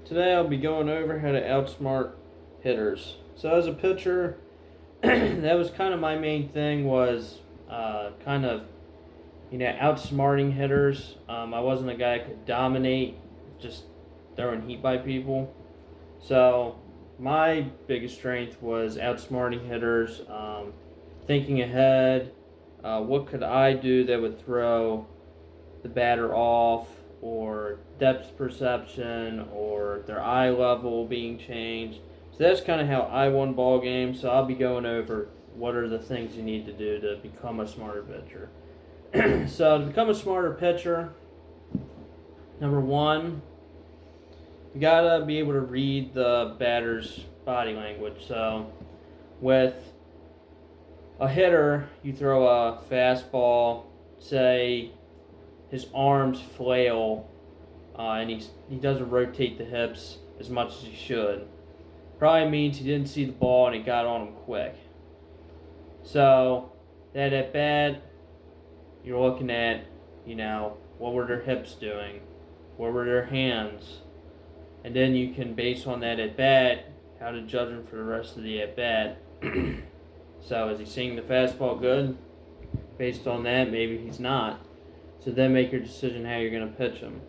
Today I'll be going over how to outsmart hitters. So as a pitcher, that was kind of my main thing was outsmarting hitters. I wasn't a guy that could dominate just throwing heat by people. So my biggest strength was outsmarting hitters, thinking ahead. What could I do that would throw the batter off, or depth perception, or their eye level being changed. So that's kind of how I won ball games. So I'll be going over what are the things you need to do to become a smarter pitcher. So to become a smarter pitcher, number one, you gotta be able to read the batter's body language. So with a hitter, you throw a fastball, say his arms flail, and he doesn't rotate the hips as much as he should. Probably means he didn't see the ball and it got on him quick. So that at bat, you're looking at, what were their hips doing, what were their hands, and then you can base on that at bat how to judge him for the rest of the at bat. So is he seeing the fastball good? Based on that, maybe he's not. So then make your decision how you're going to pitch him.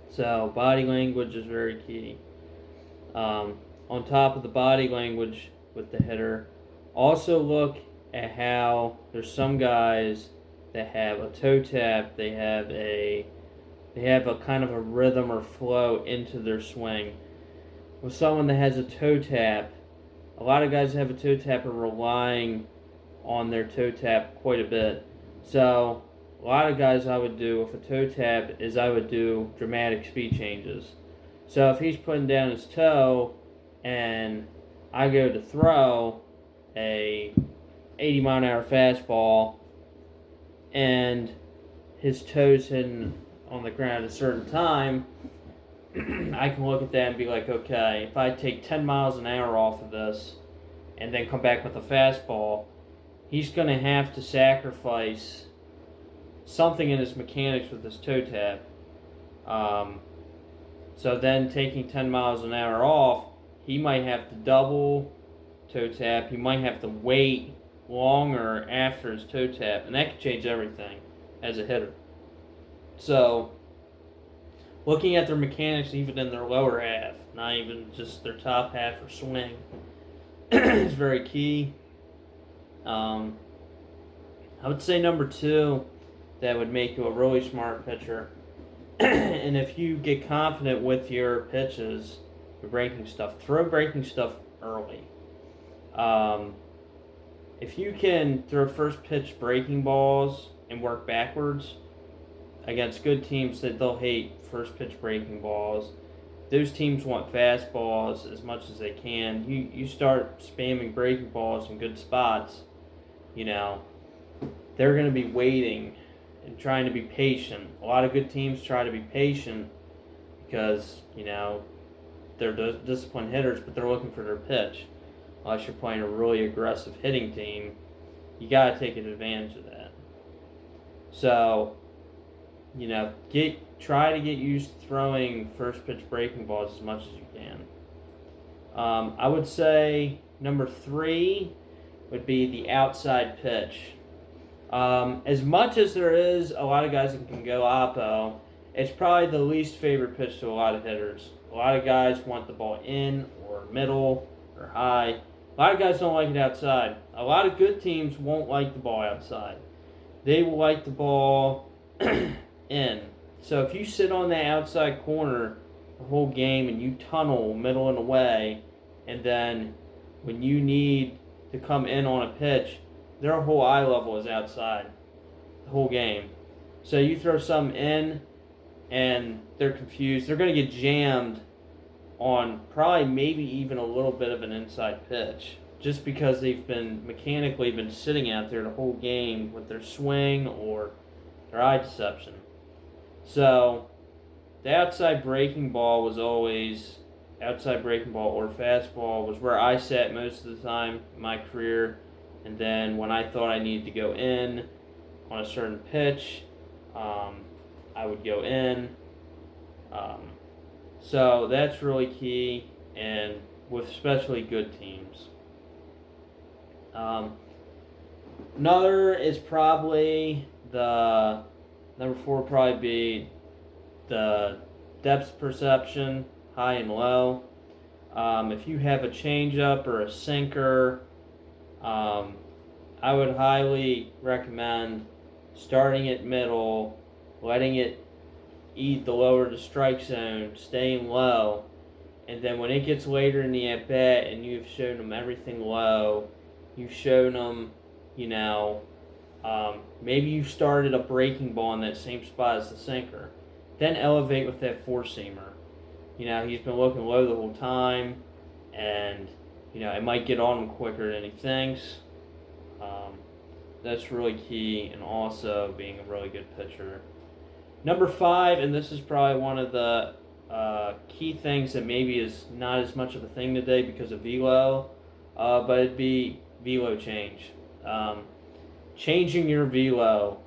So body language is very key. On top of the body language with the hitter, also look at how there's some guys that have a toe tap. They have a kind of a rhythm or flow into their swing. With someone that has a toe tap, a lot of guys that have a toe tap are relying on their toe tap quite a bit. So a lot of guys I would do with a toe tap is I would do dramatic speed changes. So if he's putting down his toe and I go to throw a 80-mile-an-hour fastball and his toe's hitting on the ground at a certain time, I can look at that and be like, okay, if I take 10 miles an hour off of this and then come back with a fastball, he's going to have to sacrifice something in his mechanics with his toe tap. So then taking 10 miles an hour off, he might have to double toe tap. He might have to wait longer after his toe tap, and that could change everything as a hitter. So looking at their mechanics even in their lower half, not even just their top half or swing, is very key. I would say number two that would make you a really smart pitcher. And if you get confident with your pitches, your breaking stuff, throw breaking stuff early. If you can throw first pitch breaking balls and work backwards against good teams that they'll hate first pitch breaking balls, those teams want fastballs as much as they can. You start spamming breaking balls in good spots, they're going to be waiting and trying to be patient. A lot of good teams try to be patient because, they're disciplined hitters, but they're looking for their pitch. Unless you're playing a really aggressive hitting team, you got to take advantage of that. So, try to get used to throwing first pitch breaking balls as much as you can. I would say number three would be the outside pitch. As much as there is a lot of guys that can go oppo, it's probably the least favorite pitch to a lot of hitters. A lot of guys want the ball in or middle or high. A lot of guys don't like it outside. A lot of good teams won't like the ball outside. They will like the ball in. So if you sit on that outside corner the whole game and you tunnel middle and away, and then when you need to come in on a pitch, their whole eye level is outside the whole game. So you throw something in and they're confused. They're going to get jammed on probably maybe even a little bit of an inside pitch just because they've been mechanically been sitting out there the whole game with their swing or their eye deception. So the outside breaking ball or fastball was where I sat most of the time in my career. And then when I thought I needed to go in on a certain pitch, I would go in. Um, so that's really key, and with especially good teams. Um, Another is probably the number four. Would probably be the depth perception, high and low. If you have a changeup or a sinker, um, I would highly recommend starting at middle, letting it eat the lower to strike zone, staying low, and then when it gets later in the at bat and you've shown them everything low, you've shown them, you know, maybe you started a breaking ball in that same spot as the sinker, then elevate with that four seamer. He's been looking low the whole time, and it might get on him quicker than he thinks. Um, that's really key, and also being a really good pitcher. Number five, and this is probably one of the key things that maybe is not as much of a thing today because of velo, but it'd be velo change. Changing your velo.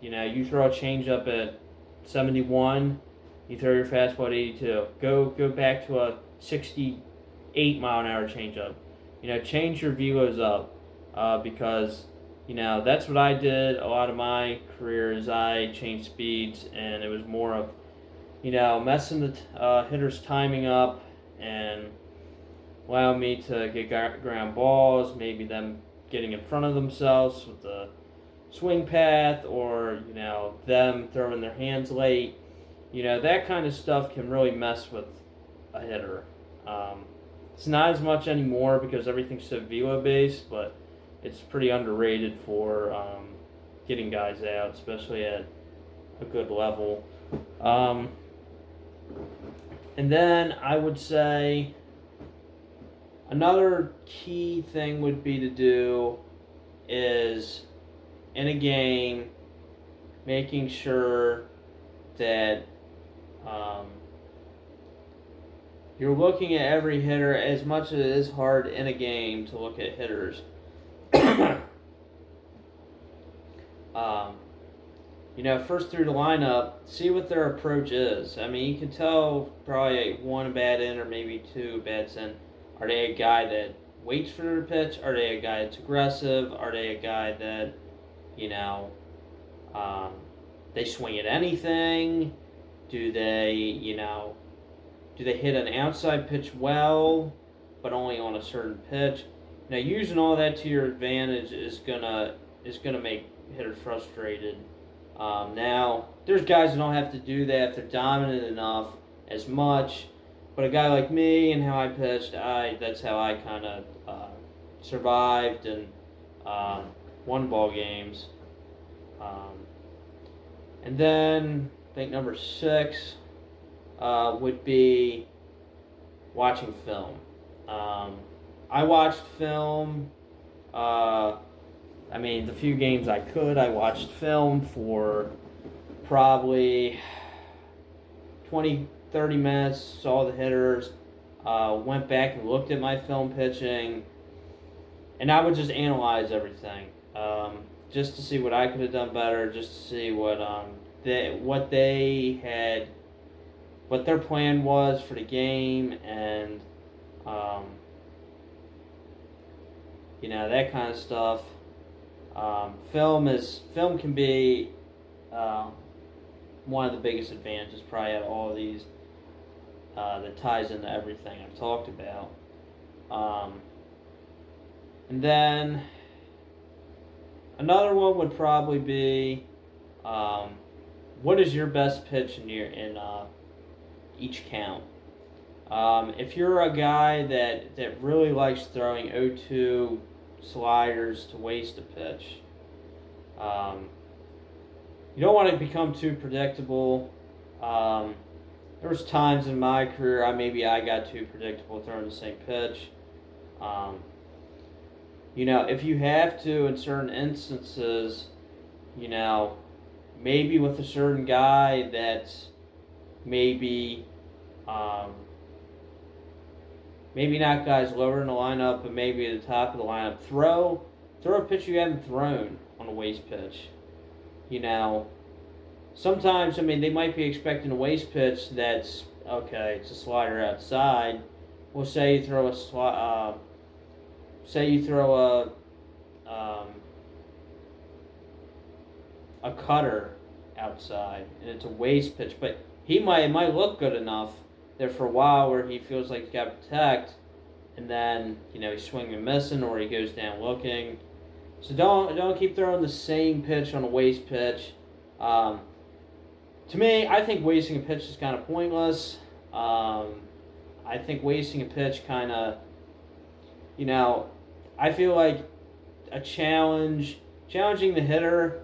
You throw a change up at 71, you throw your fastball at 82. Go back to a 68 mile an hour changeup. Change your velos up because that's what I did a lot of my career is I changed speeds, and it was more of messing the hitter's timing up and allowing me to get ground balls, maybe them getting in front of themselves with the swing path, or them throwing their hands late. That kind of stuff can really mess with a hitter. It's not as much anymore because everything's so velo based, but it's pretty underrated for getting guys out, especially at a good level. And then I would say another key thing would be to do is in a game making sure that you're looking at every hitter. As much as it is hard in a game to look at hitters, first through the lineup, see what their approach is. I mean, you can tell probably one bad in or maybe two bad in. Are they a guy that waits for their pitch? Are they a guy that's aggressive? Are they a guy that, they swing at anything? Do they hit an outside pitch well, but only on a certain pitch? Now, using all that to your advantage is gonna make hitters frustrated. Now, there's guys that don't have to do that if they're dominant enough as much, but a guy like me and how I pitched, that's how I kind of survived and won ball games. And then I think number 6 would be watching film. I watched film. The few games I could, I watched film for probably 20, 30 minutes, saw the hitters, went back and looked at my film pitching, and I would just analyze everything, just to see what I could have done better, just to see what they had, what their plan was for the game, and that kind of stuff. Film can be one of the biggest advantages probably out of all of these that ties into everything I've talked about. And then another one would probably be what is your best pitch in each count? If you're a guy that really likes throwing 0-2 sliders to waste a pitch, you don't want to become too predictable. There was times in my career I got too predictable throwing the same pitch. If you have to in certain instances, maybe with a certain guy that's maybe not guys lower in the lineup, but maybe at the top of the lineup, throw a pitch you haven't thrown on a waste pitch. sometimes, I mean, they might be expecting a waste pitch that's okay. It's a slider outside. Well, say you throw a cutter outside, and it's a waste pitch, but it might look good enough there for a while where he feels like he's got to protect, and then he's swinging and missing, or he goes down looking. So don't keep throwing the same pitch on a waste pitch. To me, I think wasting a pitch is kind of pointless. I think wasting a pitch kind of, I feel like a challenging the hitter,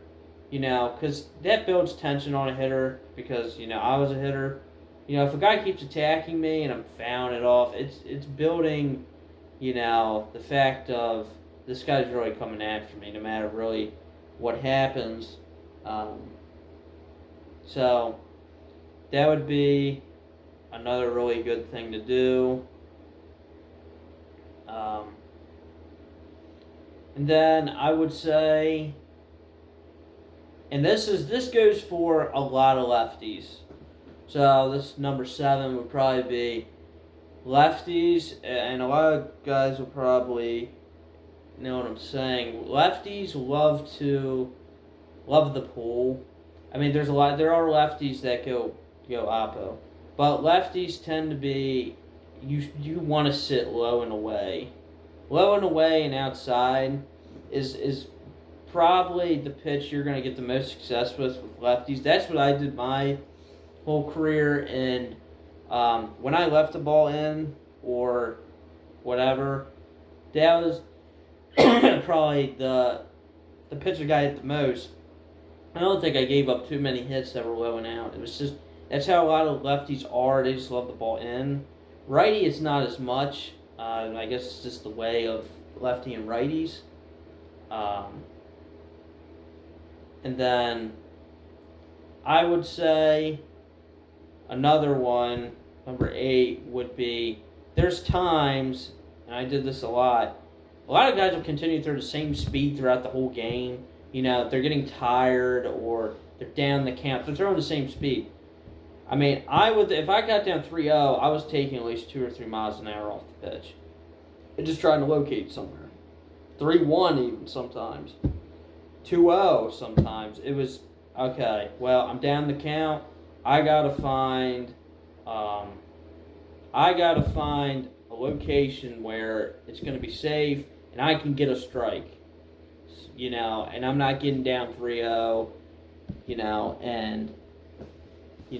because that builds tension on a hitter. Because I was a hitter. If a guy keeps attacking me and I'm fouling it off, it's building, the fact of this guy's really coming after me, no matter really what happens. So that would be another really good thing to do. And then I would say, and this goes for a lot of lefties. So this number 7 would probably be lefties, and a lot of guys will probably know what I'm saying. Lefties love the pull. I mean, there are lefties that go oppo, but lefties tend to be, you want to sit low and away. Low and away and outside is probably the pitch you're going to get the most success with lefties. That's what I did my whole career, and when I left the ball in or whatever, that was probably the pitch I hit the most. I don't think I gave up too many hits that were low and out. It was just, that's how a lot of lefties are. They just love the ball in. Righty, it's not as much. I guess it's just the way of lefty and righties. And then I would say another one, number 8, would be, there's times, and I did this a lot of guys will continue to throw the same speed throughout the whole game. They're getting tired or they're down the count. They're throwing the same speed. I mean, if I got down 3-0, I was taking at least 2 or 3 miles an hour off the pitch. And just trying to locate somewhere. 3-1 even sometimes. 2-0 sometimes. It was, okay, well, I'm down the count. I gotta find a location where it's going to be safe and I can get a strike. And I'm not getting down 3-0, and, you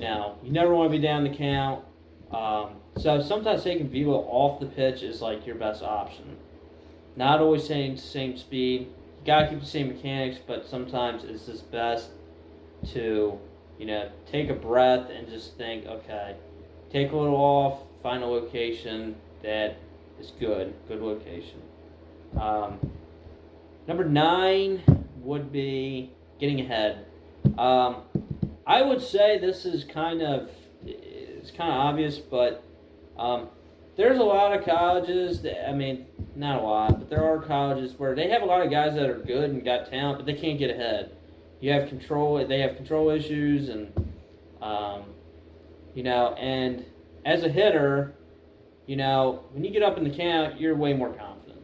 never want to be down the count. So sometimes taking velo off the pitch is like your best option. Not always saying same speed. You got to keep the same mechanics, but sometimes it's just best to, take a breath and just think, okay, take a little off, find a location that is good location. Number 9 would be getting ahead. I would say this is kind of obvious, but there's a lot of colleges that, I mean, not a lot, but there are colleges where they have a lot of guys that are good and got talent, but they can't get ahead. They have control issues, and and as a hitter, when you get up in the count, you're way more confident.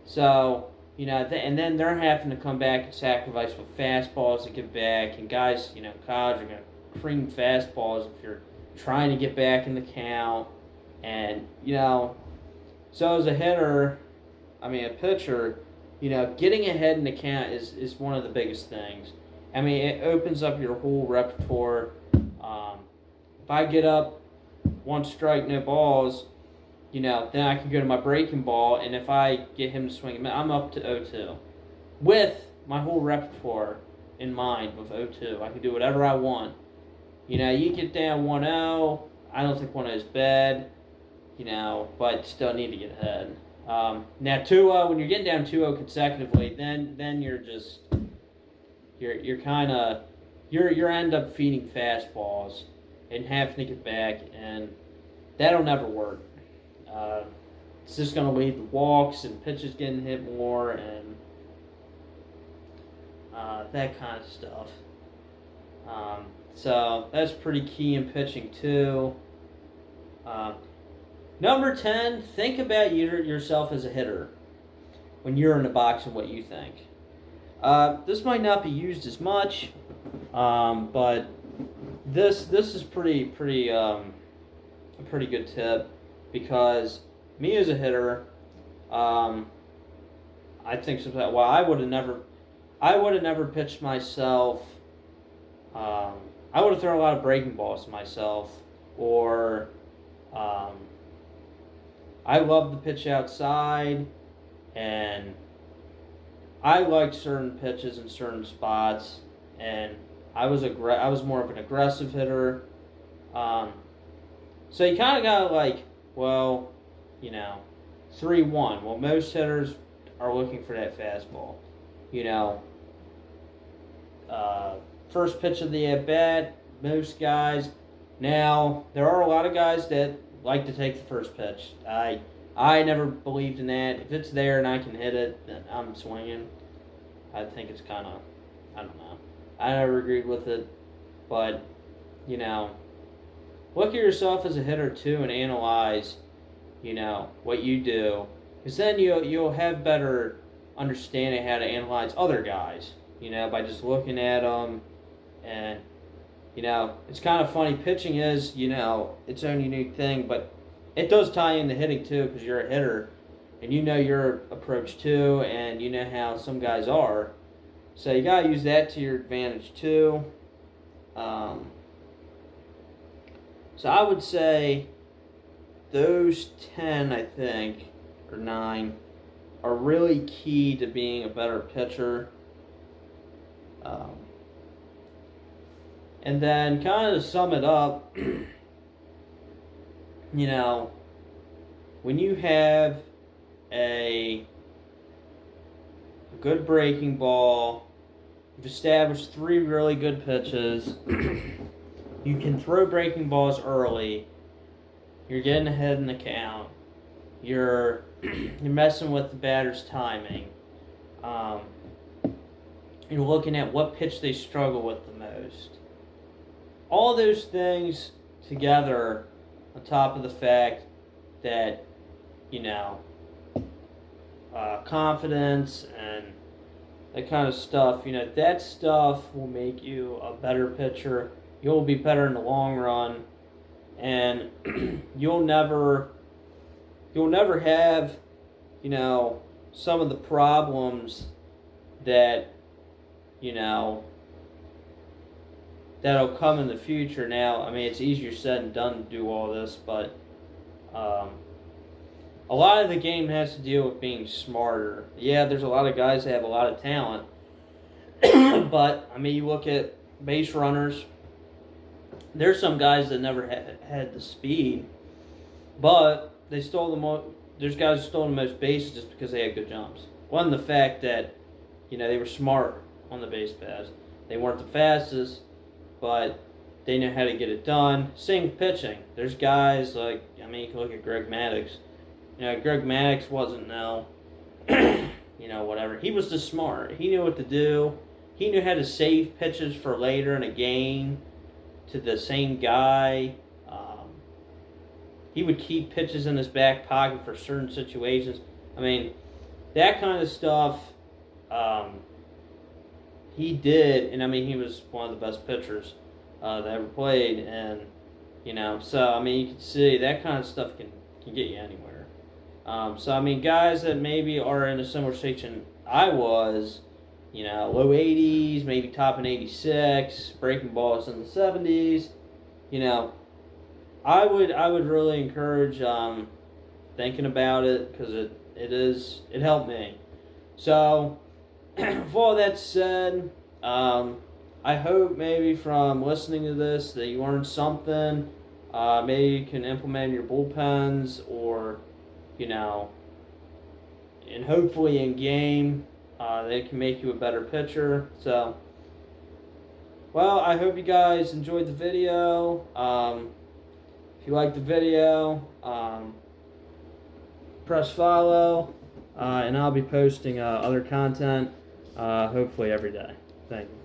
So, and then they're having to come back and sacrifice with fastballs to get back. And guys, college are going to cream fastballs if you're trying to get back in the count. And, so as a hitter, a pitcher, getting ahead in the count is one of the biggest things. It opens up your whole repertoire. If I get up 1 strike, no balls, then I can go to my breaking ball, and if I get him to swing, I'm up to 0-2. With my whole repertoire in mind with 0-2. I can do whatever I want. You get down 1-0, I don't think 1-0 is bad, but still need to get ahead. Now 2-0, when you're getting down 2-0 consecutively, then you're just, you're kind of, you're end up feeding fastballs and having to get back, and that'll never work. It's just going to lead to walks and pitches getting hit more and that kind of stuff. So that's pretty key in pitching too. Um, Number 10, think about yourself as a hitter when you're in the box and what you think. This might not be used as much, but this is a pretty good tip, because me as a hitter, I think sometimes, well, I would have never pitched myself. I would have thrown a lot of breaking balls to myself, or I love the pitch outside, and I like certain pitches in certain spots, and I was more of an aggressive hitter. So you kind of got like, well, 3-1. Well, most hitters are looking for that fastball. You know, first pitch of the at bat, most guys. Now, there are a lot of guys that like to take the first pitch. I never believed in that. If it's there and I can hit it, then I'm swinging. I think it's kind of, I don't know. I never agreed with it, but look at yourself as a hitter too and analyze, what you do, because then you'll have better understanding how to analyze other guys, by just looking at them. And it's kind of funny. Pitching is, its own unique thing, but it does tie into hitting too, because you're a hitter, and you know your approach too, and you know how some guys are. So you gotta use that to your advantage too. So I would say those 10, I think, or 9, are really key to being a better pitcher. And then, kind of to sum it up, when you have a good breaking ball, you've established 3 really good pitches, you can throw breaking balls early, you're getting ahead in the count, you're messing with the batter's timing, you're looking at what pitch they struggle with the most. All those things together, on top of the fact that, confidence and that kind of stuff, that stuff will make you a better pitcher. You'll be better in the long run, and you'll never have, some of the problems that, that'll come in the future. Now, I mean, it's easier said than done to do all this, but a lot of the game has to deal with being smarter. Yeah, there's a lot of guys that have a lot of talent, but, I mean, you look at base runners, there's some guys that never had the speed, but they stole there's guys who stole the most bases just because they had good jumps. One, the fact that, they were smart on the base paths. They weren't the fastest, but they know how to get it done. Same with pitching. There's guys like, you can look at Greg Maddux. Greg Maddux wasn't whatever. He was just smart. He knew what to do. He knew how to save pitches for later in a game to the same guy. He would keep pitches in his back pocket for certain situations. I mean, that kind of stuff he did, and he was one of the best pitchers that ever played, and so you can see that kind of stuff can get you anywhere. So guys that maybe are in a similar situation I was, low 80s, maybe topping 86, breaking balls in the 70s, I would really encourage thinking about it, because it helped me. So, with all that said, I hope maybe from listening to this that you learned something. Maybe you can implement in your bullpens, or and hopefully in game, they can make you a better pitcher. So, well, I hope you guys enjoyed the video. If you liked the video, press follow, and I'll be posting other content, hopefully every day. Thank you.